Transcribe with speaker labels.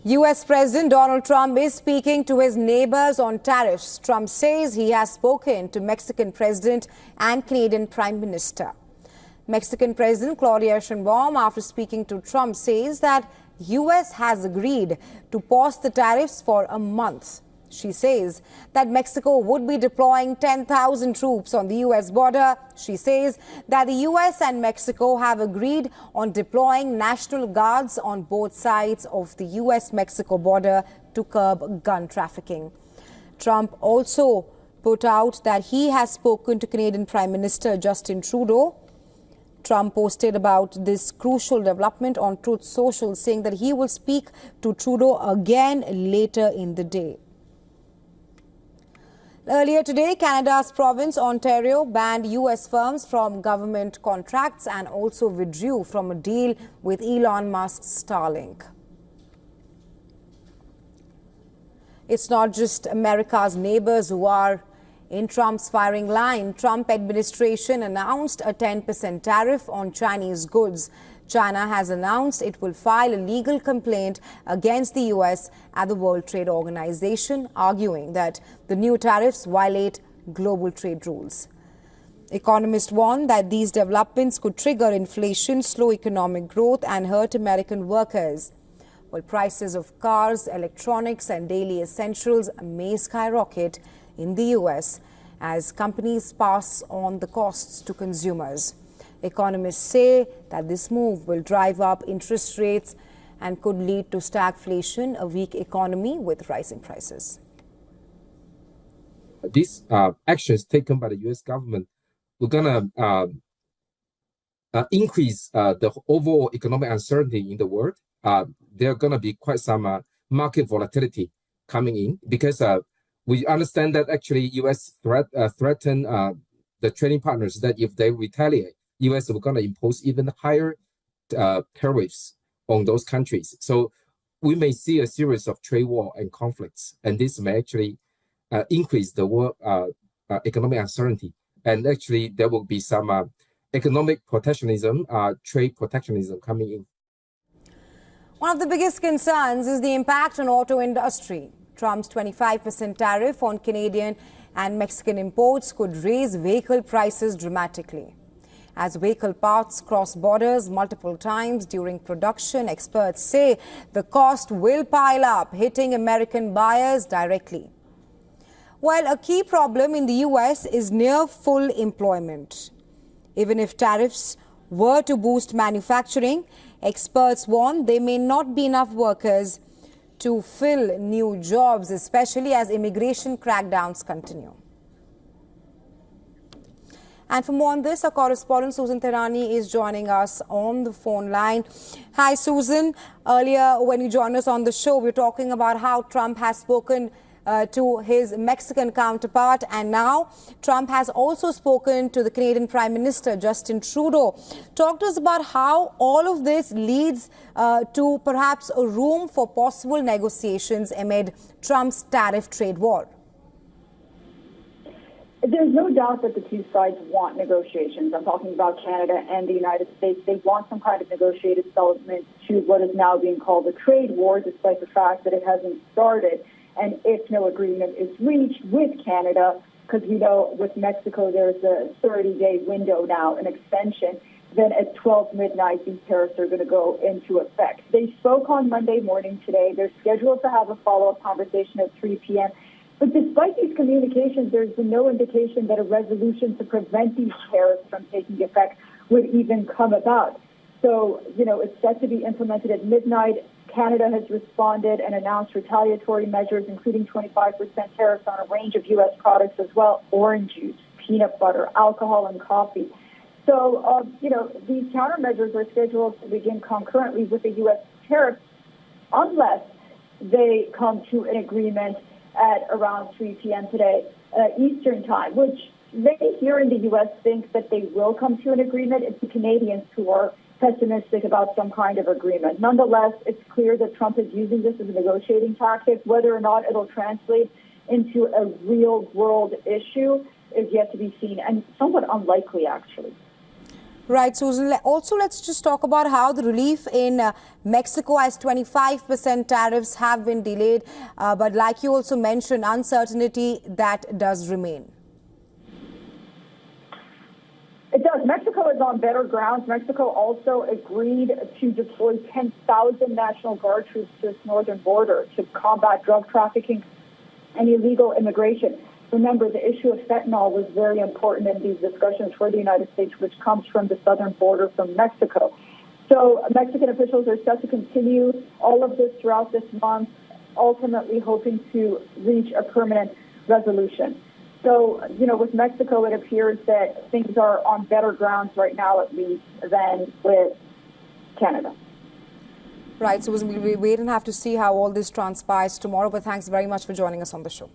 Speaker 1: U.S. President Donald Trump is speaking to his neighbors on tariffs. Trump says he has spoken to Mexican President and Canadian Prime Minister. Mexican President Claudia Sheinbaum, after speaking to Trump, says that U.S. has agreed to pause the tariffs for a month. She says that Mexico would be deploying 10,000 troops on the U.S. border. She says that the U.S. and Mexico have agreed on deploying National Guards on both sides of the U.S.-Mexico border to curb gun trafficking. Trump also put out that he has spoken to Canadian Prime Minister Justin Trudeau. Trump posted about this crucial development on Truth Social, saying that he will speak to Trudeau again later in the day. Earlier today, Canada's province, Ontario, banned U.S. firms from government contracts and also withdrew from a deal with Elon Musk's Starlink. It's not just America's neighbors who are in Trump's firing line. Trump administration announced a 10% tariff on Chinese goods. China has announced it will file a legal complaint against the U.S. at the World Trade Organization, arguing that the new tariffs violate global trade rules. Economists warn that these developments could trigger inflation, slow economic growth, and hurt American workers. While prices of cars, electronics, and daily essentials may skyrocket in the U.S. as companies pass on the costs to consumers. Economists say that this move will drive up interest rates and could lead to stagflation, a weak economy with rising prices.
Speaker 2: These actions taken by the U.S. government were going to increase the overall economic uncertainty in the world. There are going to be quite some market volatility coming in because we understand that actually U.S. threaten the trading partners that if they retaliate, U.S. will going to impose even higher tariffs on those countries. So we may see a series of trade war and conflicts, and this may actually increase the world economic uncertainty. And actually, there will be some economic protectionism, trade protectionism coming in.
Speaker 1: One of the biggest concerns is the impact on auto industry. Trump's 25% tariff on Canadian and Mexican imports could raise vehicle prices dramatically. As vehicle parts cross borders multiple times during production, experts say the cost will pile up, hitting American buyers directly. While a key problem in the U.S. is near full employment. Even if tariffs were to boost manufacturing, experts warn there may not be enough workers to fill new jobs, especially as immigration crackdowns continue. And for more on this, our correspondent Susan Terani is joining us on the phone line. Hi, Susan. Earlier, when you joined us on the show, we were talking about how Trump has spoken to his Mexican counterpart, and now Trump has also spoken to the Canadian Prime Minister, Justin Trudeau. Talk to us about how all of this leads to perhaps a room for possible negotiations amid Trump's tariff trade war.
Speaker 3: There's no doubt that the two sides want negotiations. I'm talking about Canada and the United States. They want some kind of negotiated settlement to what is now being called a trade war, despite the fact that it hasn't started. And if no agreement is reached with Canada, because we know with Mexico there's a 30-day window now, an extension, then at 12 midnight these tariffs are going to go into effect. They spoke on Monday morning today. They're scheduled to have a follow-up conversation at 3 p.m. But despite these communications, there's been no indication that a resolution to prevent these tariffs from taking effect would even come about. So, it's set to be implemented at midnight. Canada has responded and announced retaliatory measures, including 25% tariffs on a range of U.S. products as well, orange juice, peanut butter, alcohol, and coffee. So, these countermeasures are scheduled to begin concurrently with the U.S. tariffs unless they come to an agreement at around 3 p.m. today, Eastern time, which many here in the U.S. think that they will come to an agreement. It's the Canadians who are pessimistic about some kind of agreement. Nonetheless, it's clear that Trump is using this as a negotiating tactic. Whether or not it'll translate into a real world issue is yet to be seen, and somewhat unlikely, actually.
Speaker 1: Right, Susan. Also, let's just talk about how the relief in Mexico as 25% tariffs have been delayed. But like you also mentioned, uncertainty that does remain.
Speaker 3: It does. Mexico is on better grounds. Mexico also agreed to deploy 10,000 National Guard troops to its northern border to combat drug trafficking and illegal immigration. Remember, the issue of fentanyl was very important in these discussions for the United States, which comes from the southern border from Mexico. So Mexican officials are set to continue all of this throughout this month, ultimately hoping to reach a permanent resolution. So, with Mexico, it appears that things are on better grounds right now, at least, than with Canada.
Speaker 1: Right, so we wait and have to see how all this transpires tomorrow. But thanks very much for joining us on the show.